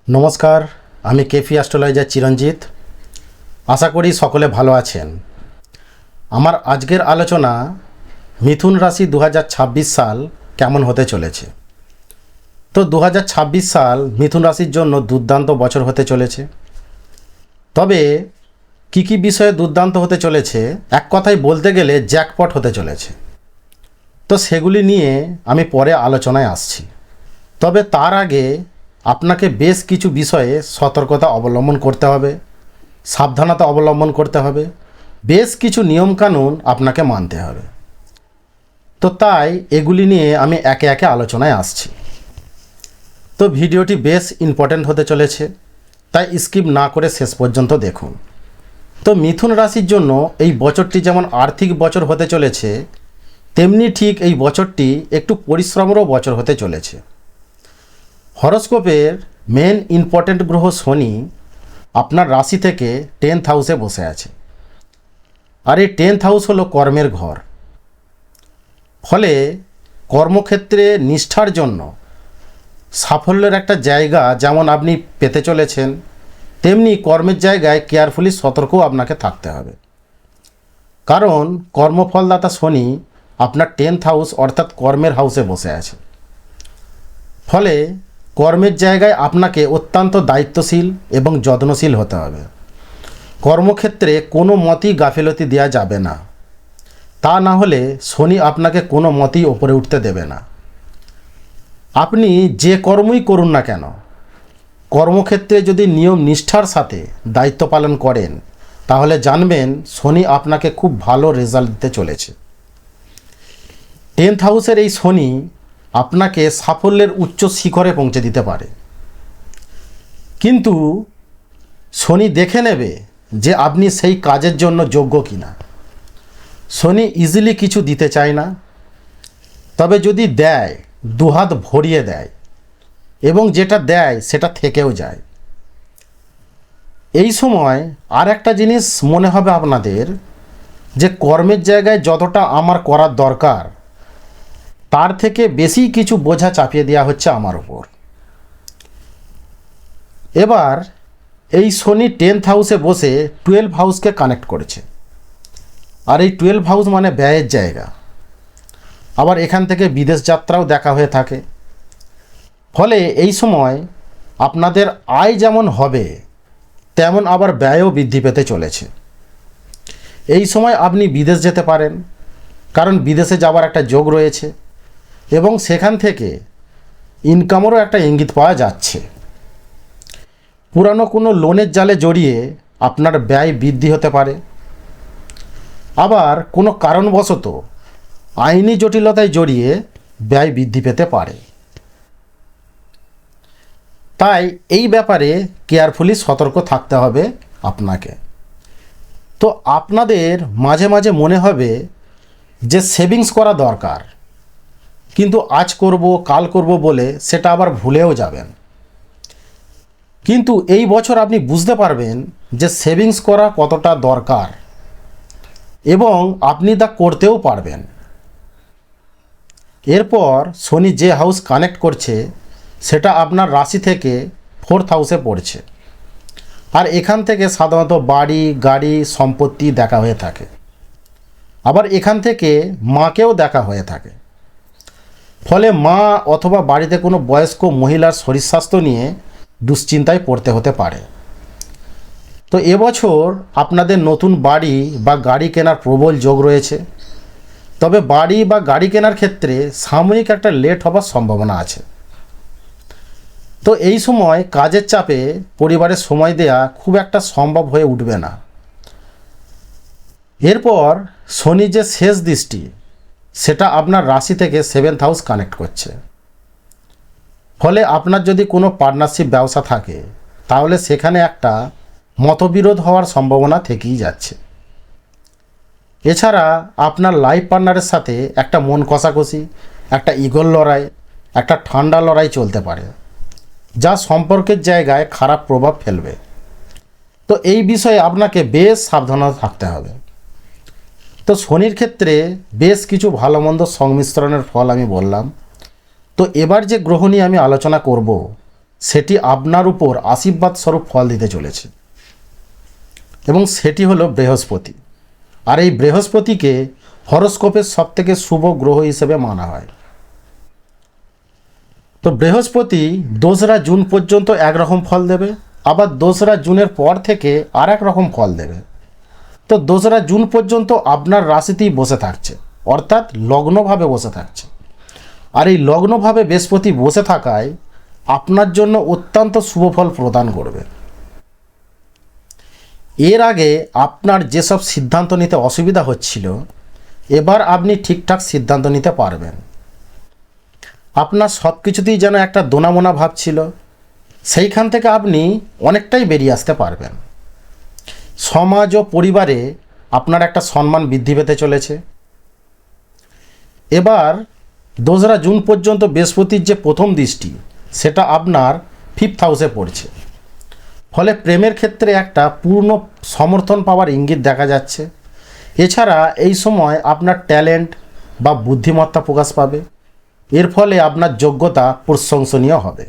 নমস্কার, আমি KP astrologer চিরঞ্জিত। আশা করি সকলে ভালো আছেন। আমার আজকের আলোচনা মিথুন রাশি 2026 সাল কেমন হতে চলেছে। তো 2026 সাল মিথুন রাশির জন্য দুর্দান্ত বছর হতে চলেছে। তবে কী বিষয়ে দুর্দান্ত হতে চলেছে, এক কথায় বলতে গেলে জ্যাকপট হতে চলেছে। তো সেগুলি নিয়ে আমি পরে আলোচনায় আসছি। তবে তার আগে আপনাকে বেশ কিছু বিষয়ে সতর্কতা অবলম্বন করতে হবে, সাবধানতা অবলম্বন করতে হবে, বেশ কিছু নিয়মকানুন আপনাকে মানতে হবে। তো তাই এগুলি নিয়ে আমি একে একে আলোচনায় আসছি। তো ভিডিওটি বেশ ইম্পর্ট্যান্ট হতে চলেছে, তাই স্কিপ না করে শেষ পর্যন্ত দেখুন। তো মিথুন রাশির জন্য এই বছরটি যেমন আর্থিক বছর হতে চলেছে, তেমনি ঠিক এই বছরটি একটু পরিশ্রমেরও বছর হতে চলেছে। হরোস্কোপের মেন ইম্পর্ট্যান্ট গ্রহ শনি আপনার রাশি থেকে 10th হাউসে বসে আছে। আর এই 10th হাউস হলো কর্মের ঘর। ফলে কর্মক্ষেত্রে নিষ্ঠার জন্য সাফল্যের একটা জায়গা যেমন আপনি পেতে চলেছেন, তেমনি কর্মের জায়গায় কেয়ারফুলি সতর্কও আপনাকে থাকতে হবে। কারণ কর্মফলদাতা শনি আপনার 10th হাউস অর্থাৎ কর্মের হাউসে বসে আছে। ফলে কর্মের জায়গায় আপনাকে অত্যন্ত দায়িত্বশীল এবং যত্নশীল হতে হবে। কর্মক্ষেত্রে কোনো মতেই গাফিলতি দেওয়া যাবে না, তা না হলে শনি আপনাকে কোনো মতেই ওপরে উঠতে দেবে না। আপনি যে কর্মই করুন না কেন, কর্মক্ষেত্রে যদি নিয়ম নিষ্ঠার সাথে দায়িত্ব পালন করেন, তাহলে জানবেন শনি আপনাকে খুব ভালো রেজাল্ট দিতে চলেছে। 10th হাউসের এই শনি আপনাকে সাফল্যের উচ্চ শিখরে পৌঁছে দিতে পারে, কিন্তু শনি দেখে নেবে যে আপনি সেই কাজের জন্য যোগ্য কিনা। শনি ইজিলি কিছু দিতে চায় না, তবে যদি দেয় দুহাত ভরিয়ে দেয় এবং যেটা দেয় সেটা থেকেও যায়। এই সময় আর একটা জিনিস মনে হবে আপনাদের, যে কর্মের জায়গায় যতটা আমার করার দরকার তার থেকে বেশি কিছু বোঝা চাপিয়ে দেওয়া হচ্ছে আমার উপর। এবার এই শনি 10th হাউসে বসে 12 হাউসকে কানেক্ট করেছে। আর এই 12 হাউস মানে ব্যয়ের জায়গা। আবার এখান থেকে বিদেশ যাত্রাও দেখা হয়ে থাকে। ফলে এই সময় আপনাদের আয় যেমন হবে, তেমন আবার ব্যয়ও বৃদ্ধি পেতে চলেছে। এই সময় আপনি বিদেশ যেতে পারেন, কারণ বিদেশে যাওয়ার একটা যোগ রয়েছে এবং সেখান থেকে ইনকামেরও একটা ইঙ্গিত পাওয়া যাচ্ছে। পুরানো কোনো লোনের জালে জড়িয়ে আপনার ব্যয় বৃদ্ধি হতে পারে। আবার কোনো কারণবশত আইনি জটিলতায় জড়িয়ে ব্যয় বৃদ্ধি পেতে পারে। তাই এই ব্যাপারে কেয়ারফুলি সতর্ক থাকতে হবে আপনাকে। তো আপনাদের মাঝে মাঝে মনে হবে যে সেভিংস করা দরকার, কিন্তু আজ করব কাল করব বলে সেটা আবার ভুলেও যাবেন। কিন্তু এই বছর আপনি বুঝতে পারবেন যে সেভিংস করা কতটা দরকার এবং আপনি তা করতেও পারবেন। এরপর শনি যে হাউস কানেক্ট করছে সেটা আপনার রাশি থেকে 4th হাউসে পড়ছে। আর এখান থেকে সাধারণত বাড়ি, গাড়ি, সম্পত্তি দেখা হয়ে থাকে। আবার এখান থেকে মাকেও দেখা হয়ে থাকে। ফলে মা অথবা বাড়িতে কোনো বয়স্ক মহিলার শরীর স্বাস্থ্য নিয়ে দুশ্চিন্তায় পড়তে হতে পারে। তো এবছর আপনাদের নতুন বাড়ি বা গাড়ি কেনার প্রবল যোগ রয়েছে। তবে বাড়ি বা গাড়ি কেনার ক্ষেত্রে সাময়িক একটা লেট হবার সম্ভাবনা আছে। তো এই সময় কাজের চাপে পরিবারের সময় দেয়া খুব একটা সম্ভব হয়ে উঠবে না। এরপর শনি যে শেষ দৃষ্টি সেটা আপনার রাশি থেকে 7th হাউস কানেক্ট করছে। ফলে আপনার যদি কোনো পার্টনারশিপ ব্যবসা থাকে, তাহলে সেখানে একটা মতবিরোধ হওয়ার সম্ভাবনা থেকেই যাচ্ছে। এছাড়া আপনার লাইফ পার্টনারের সাথে একটা মন কষাকষি, একটা ইগোর লড়াই, একটা ঠান্ডা লড়াই চলতে পারে, যা সম্পর্কের জায়গায় খারাপ প্রভাব ফেলবে। তো এই বিষয়ে আপনাকে বেশ সাবধানতা থাকতে হবে। তো শনির ক্ষেত্রে বেশ কিছু ভালো মন্দ সংমিশ্রণের ফল আমি বললাম। তো এবার যে গ্রহ নিয়ে আমি আলোচনা করব সেটি আপনার উপর আশীর্বাদ স্বরূপ ফল দিতে চলেছে, এবং সেটি হলো বৃহস্পতি। আর এই বৃহস্পতিকে হরোস্কোপের সবথেকে শুভ গ্রহ হিসেবে মানা হয়। তো বৃহস্পতি 2রা জুন পর্যন্ত একরকম ফল দেবে, আবার 2রা জুনের পর থেকে আর এক রকম ফল দেবে। তো 2রা জুন পর্যন্ত আপনার রাশিতেই বসে থাকছে, অর্থাৎ লগ্নভাবে বসে থাকছে। আর এই লগ্নভাবে বৃহস্পতি বসে থাকায় আপনার জন্য অত্যন্ত শুভ ফল প্রদান করবে। এর আগে আপনার যেসব সিদ্ধান্ত নিতে অসুবিধা হচ্ছিল, এবার আপনি ঠিকঠাক সিদ্ধান্ত নিতে পারবেন। আপনার সব কিছুতেই যেন একটা দোনামোনা ভাব ছিল, সেইখান থেকে আপনি অনেকটাই বেরিয়ে আসতে পারবেন। সমাজ ও পরিবারে আপনার একটা সম্মান বৃদ্ধি পেতে চলেছে। এবার 2রা জুন পর্যন্ত বৃহস্পতির যে প্রথম দৃষ্টি, সেটা আপনার 5th হাউসে পড়ছে। ফলে প্রেমের ক্ষেত্রে একটা পূর্ণ সমর্থন পাওয়ার ইঙ্গিত দেখা যাচ্ছে। এছাড়া এই সময় আপনার ট্যালেন্ট বা বুদ্ধিমত্তা প্রকাশ পাবে। এর ফলে আপনার যোগ্যতা প্রশংসনীয় হবে।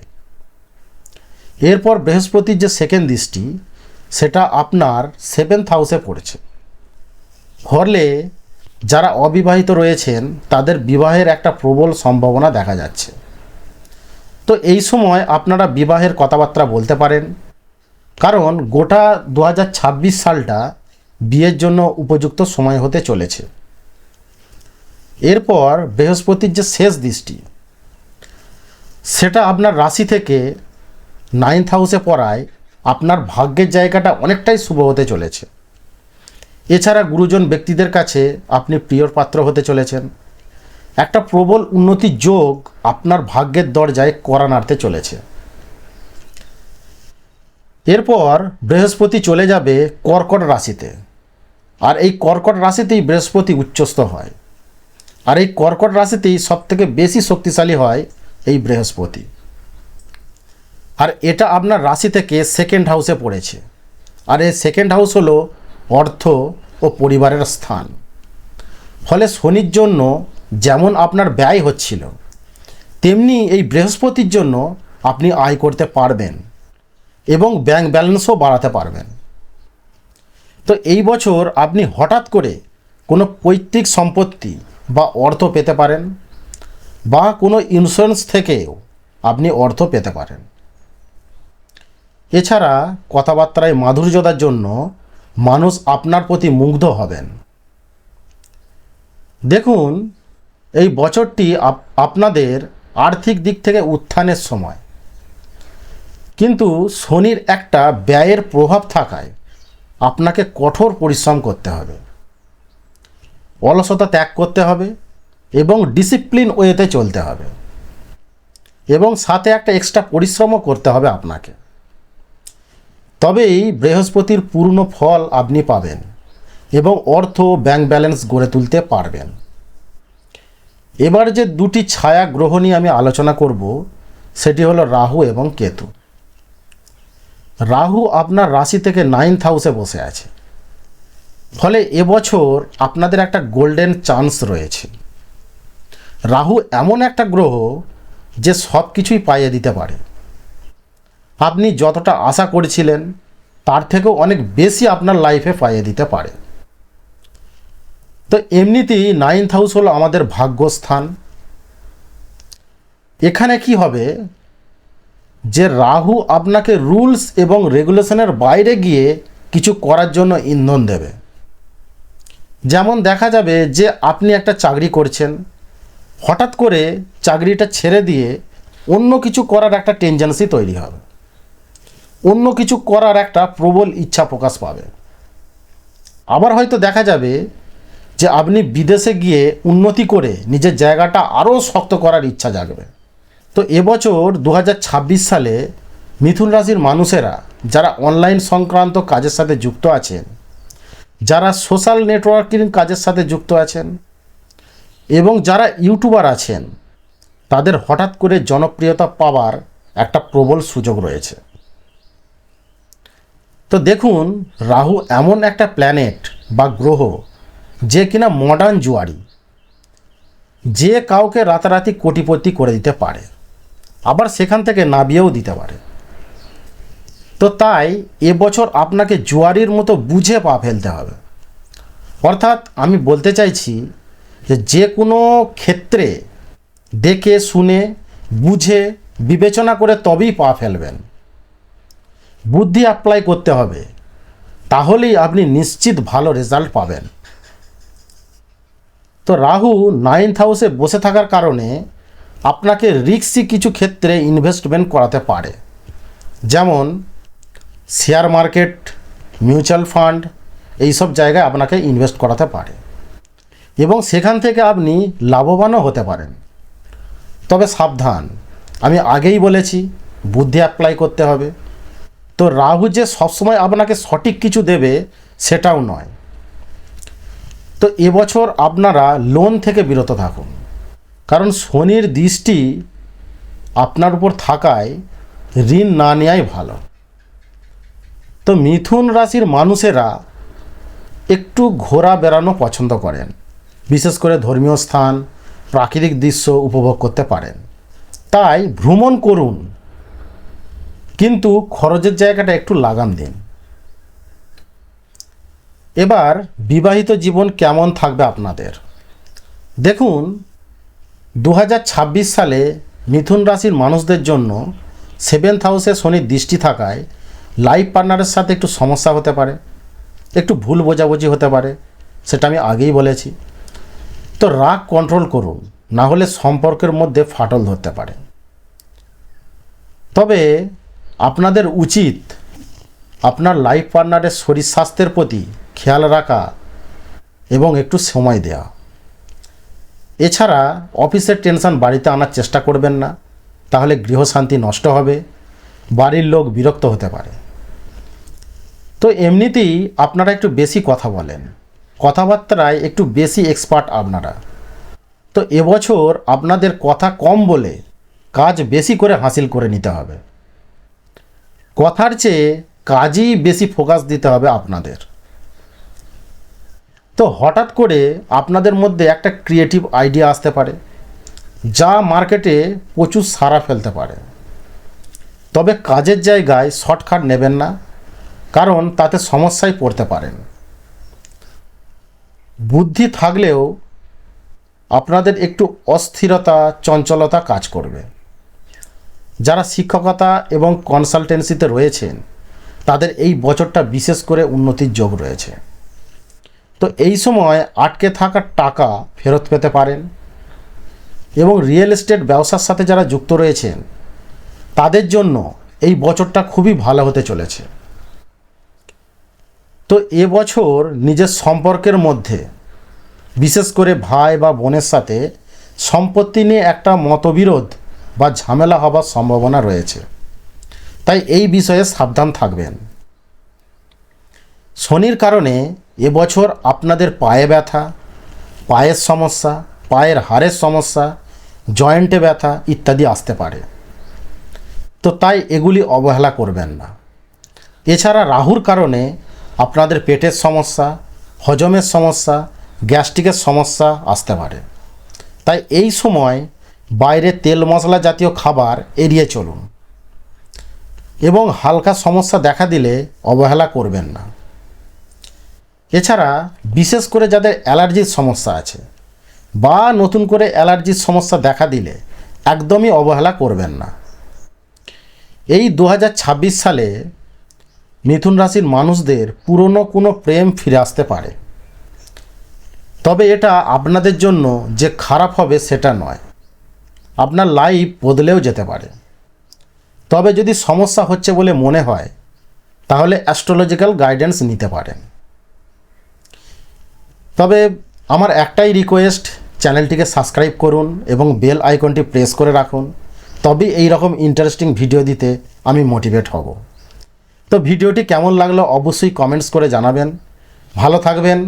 এরপর বৃহস্পতির যে সেকেন্ড দৃষ্টি, সেটা আপনার 7th হাউসে পড়েছে। ফলে যারা অবিবাহিত রয়েছেন তাদের বিবাহের একটা প্রবল সম্ভাবনা দেখা যাচ্ছে। তো এই সময় আপনারা বিবাহের কথাবার্তা বলতে পারেন, কারণ গোটা 2026 সালটা বিয়ের জন্য উপযুক্ত সময় হতে চলেছে। এরপর বৃহস্পতির যে শেষ দৃষ্টি, সেটা আপনার রাশি থেকে 9th হাউসে পড়ায় আপনার ভাগ্যের জায়গাটা অনেকটাই শুভ হতে চলেছে। এছাড়া গুরুজন ব্যক্তিদের কাছে আপনি প্রিয়র পাত্র হতে চলেছেন। একটা প্রবল উন্নতির যোগ আপনার ভাগ্যের দরজায় কড়া নাড়তে চলেছে। এরপর বৃহস্পতি চলে যাবে কর্কট রাশিতে, আর এই কর্কট রাশিতেই বৃহস্পতি উচ্চস্থ হয়। আর এই কর্কট রাশিতেই সবথেকে বেশি শক্তিশালী হয় এই বৃহস্পতি। আর এটা আপনার রাশি থেকে 2nd হাউসে পড়েছে। আর এই 2nd হাউস হলো অর্থ ও পরিবারের স্থান। ফলে শনির জন্য যেমন আপনার ব্যয় হচ্ছিল, তেমনি এই বৃহস্পতির জন্য আপনি আয় করতে পারবেন এবং ব্যাংক ব্যালেন্সও বাড়াতে পারবেন। তো এই বছর আপনি হঠাৎ করে কোনো পৈতৃক সম্পত্তি বা অর্থ পেতে পারেন, বা কোনো ইন্স্যুরেন্স থেকেও আপনি অর্থ পেতে পারেন। এছাড়া কথাবার্তায় মাধুর্যতার জন্য মানুষ আপনার প্রতি মুগ্ধ হবেন। দেখুন, এই বছরটি আপনাদের আর্থিক দিক থেকে উত্থানের সময়, কিন্তু শনির একটা ব্যয়ের প্রভাব থাকায় আপনাকে কঠোর পরিশ্রম করতে হবে, অলসতা ত্যাগ করতে হবে এবং ডিসিপ্লিন ওয়েতে চলতে হবে, এবং সাথে একটা এক্সট্রা পরিশ্রমও করতে হবে আপনাকে। তবেই বৃহস্পতির পূর্ণ ফল আপনি পাবেন এবং অর্থ ব্যাংক ব্যালেন্স গড়ে তুলতে পারবেন। এবার যে দুটি ছায়া গ্রহ নিয়ে আমি আলোচনা করব, সেটি হলো রাহু এবং কেতু। রাহু আপনার রাশি থেকে 9th হাউসে বসে আছে। ফলে এবছর আপনাদের একটা গোল্ডেন চান্স রয়েছে। রাহু এমন একটা গ্রহ যে সব কিছুই পাইয়ে দিতে পারে। আপনি যতটা আশা করেছিলেন তার থেকেও অনেক বেশি আপনার লাইফে পাইয়ে দিতে পারে। তো এমনিতেই 9th হাউস হলো আমাদের ভাগ্যস্থান। এখানে কি হবে, যে রাহু আপনাকে রুলস এবং রেগুলেশনের বাইরে গিয়ে কিছু করার জন্য ইন্ধন দেবে। যেমন দেখা যাবে যে আপনি একটা চাকরি করছেন, হঠাৎ করে চাকরিটা ছেড়ে দিয়ে অন্য কিছু করার একটা টেনডেন্সি তৈরি হবে, অন্য কিছু করার একটা প্রবল ইচ্ছা প্রকাশ পাবে। আবার হয়তো দেখা যাবে যে আপনি বিদেশে গিয়ে উন্নতি করে নিজের জায়গাটা আরও শক্ত করার ইচ্ছা জাগবে। তো এবছর 2026 সালে মিথুন রাশির মানুষেরা যারা অনলাইন সংক্রান্ত কাজের সাথে যুক্ত আছেন, যারা সোশ্যাল নেটওয়ার্কিং কাজের সাথে যুক্ত আছেন এবং যারা ইউটিউবার আছেন, তাদের হঠাৎ করে জনপ্রিয়তা পাওয়ার একটা প্রবল সুযোগ রয়েছে। তো দেখুন, রাহু এমন একটা প্ল্যানেট বা গ্রহ যে কিনা মডার্ন জুয়ারি, যে কাউকে রাতারাতি কোটিপতি করে দিতে পারে। আবার সেখান থেকে নামিয়েও দিতে পারে। তো তাই এবছর আপনাকে জোয়ারির মতো বুঝে পা ফেলতে হবে। অর্থাৎ আমি বলতে চাইছি যে কোনো ক্ষেত্রে দেখে শুনে বুঝে বিবেচনা করে তবেই পা ফেলবেন। বুদ্ধি অ্যাপ্লাই করতে হবে, তাহলেই আপনি নিশ্চিত ভালো রেজাল্ট পাবেন। তো রাহু 9th হাউসে বসে থাকার কারণে আপনাকে রিস্কি কিছু ক্ষেত্রে ইনভেস্টমেন্ট করাতে পারে, যেমন শেয়ার মার্কেট, মিউচুয়াল ফান্ড, এইসব জায়গায় আপনাকে ইনভেস্ট করাতে পারে এবং সেখান থেকে আপনি লাভবানও হতে পারেন। তবে সাবধান, আমি আগেই বলেছি বুদ্ধি অ্যাপ্লাই করতে হবে। তো রাহু যে সবসময় আপনাকে সঠিক কিছু দেবে সেটাও নয়। তো এবছর আপনারা লোন থেকে বিরত থাকুন, কারণ শনির দৃষ্টি আপনার উপর থাকায় ঋণ না নেওয়াই ভালো। তো মিথুন রাশির মানুষেরা একটু ঘোরা বেড়ানো পছন্দ করেন, বিশেষ করে ধর্মীয় স্থান, প্রাকৃতিক দৃশ্য উপভোগ করতে পারেন। তাই ভ্রমণ করুন, কিন্তু খরচের জায়গাটা একটু লাগাম দিন। এবার বিবাহিত জীবন কেমন থাকবে আপনাদের দেখুন। 2026 সালে মিথুন রাশির মানুষদের জন্য 7th হাউসে শনির দৃষ্টি থাকায় লাইফ পার্টনারের সাথে একটু সমস্যা হতে পারে, একটু ভুল বোঝাবুঝি হতে পারে, সেটা আমি আগেই বলেছি। তো রাগ কন্ট্রোল করুন, না হলে সম্পর্কের মধ্যে ফাটল ধরতে পারে। তবে আপনাদের উচিত আপনার লাইফ পার্টনারের শরীর স্বাস্থ্যের প্রতি খেয়াল রাখা এবং একটু সময় দেওয়া। এছাড়া অফিসের টেনশন বাড়িতে আনার চেষ্টা করবেন না, তাহলে গৃহশান্তি নষ্ট হবে, বাড়ির লোক বিরক্ত হতে পারে। তো এমনিতেই আপনারা একটু বেশি কথা বলেন, কথাবার্তায় একটু বেশি এক্সপার্ট আপনারা। তো এবছর আপনাদের কথা কম বলে কাজ বেশি করে হাসিল করে নিতে হবে। কথার চেয়ে কাজেই বেশি ফোকাস দিতে হবে আপনাদের। তো হঠাৎ করে আপনাদের মধ্যে একটা ক্রিয়েটিভ আইডিয়া আসতে পারে, যা মার্কেটে প্রচুর সাড়া ফেলতে পারে। তবে কাজের জায়গায় শর্টকাট নেবেন না, কারণ তাতে সমস্যায় পড়তে পারেন। বুদ্ধি থাকলেও আপনাদের একটু অস্থিরতা, চঞ্চলতা কাজ করবে। যারা শিক্ষকতা এবং কনসালটেন্সিতে রয়েছেন তাদের এই বছরটা বিশেষ করে উন্নতির যোগ রয়েছে। তো এই সময় আটকে থাকা টাকা ফেরত পেতে পারেন এবং রিয়েল এস্টেট ব্যবসার সাথে যারা যুক্ত রয়েছেন তাদের জন্য এই বছরটা খুবই ভালো হতে চলেছে। তো এবছর নিজের সম্পর্কের মধ্যে, বিশেষ করে ভাই বা বোনের সাথে সম্পত্তি নিয়ে একটা মতবিরোধ বা ঝামেলা হবার সম্ভাবনা রয়েছে, তাই এই বিষয়ে সাবধান থাকবেন। শনির কারণে এবছর আপনাদের পায়ে ব্যথা, পায়ের সমস্যা, পায়ের হাড়ের সমস্যা, জয়েন্টে ব্যথা ইত্যাদি আসতে পারে। তো তাই এগুলি অবহেলা করবেন না। এছাড়া রাহুর কারণে আপনাদের পেটের সমস্যা, হজমের সমস্যা, গ্যাস্ট্রিকের সমস্যা আসতে পারে। তাই এই সময় বাইরে তেল মশলা জাতীয় খাবার এড়িয়ে চলুন এবং হালকা সমস্যা দেখা দিলে অবহেলা করবেন না। এছাড়া বিশেষ করে যাদের অ্যালার্জির সমস্যা আছে বা নতুন করে অ্যালার্জির সমস্যা দেখা দিলে একদমই অবহেলা করবেন না। এই 2026 সালে মিথুন রাশির মানুষদের পুরনো কোনো প্রেম ফিরে আসতে পারে। তবে এটা আপনাদের জন্য যে খারাপ হবে সেটা নয়, আপনার লাইফ বদলেও যেতে পারে। তবে যদি সমস্যা হচ্ছে বলে মনে হয় তাহলে অ্যাস্ট্রোলজিক্যাল গাইডেন্স নিতে পারেন। তবে আমার একটাই রিকোয়েস্ট, চ্যানেলটিকে সাবস্ক্রাইব করুন এবং বেল আইকনটি প্রেস করে রাখুন, তবেই এই রকম ইন্টারেস্টিং ভিডিও দিতে আমি মোটিভেট হব। তো ভিডিওটি কেমন লাগলো অবশ্যই কমেন্টস করে জানাবেন। ভালো থাকবেন,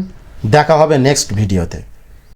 দেখা হবে নেক্সট ভিডিওতে।